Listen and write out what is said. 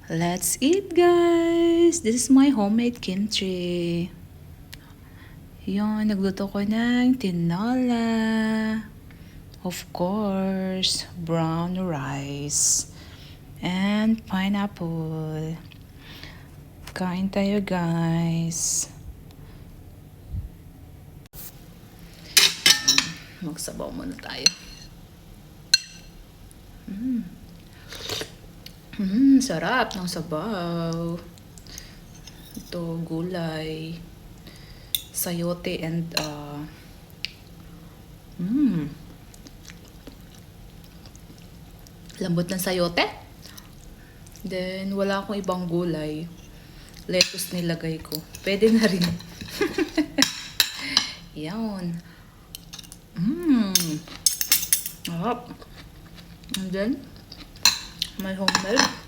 Let's eat, guys! This is my homemade kimchi. Yun, nagluto ko ng tinola. Of course, brown rice. And pineapple. Kain tayo, guys. Magsabaw muna tayo. Sarap ng sabaw. Ito, gulay, sayote, and lambot ng sayote. Then, wala akong ibang gulay. Lettuce nilagay ko. Pwede na rin. Yan. Sarap. And then, my homemade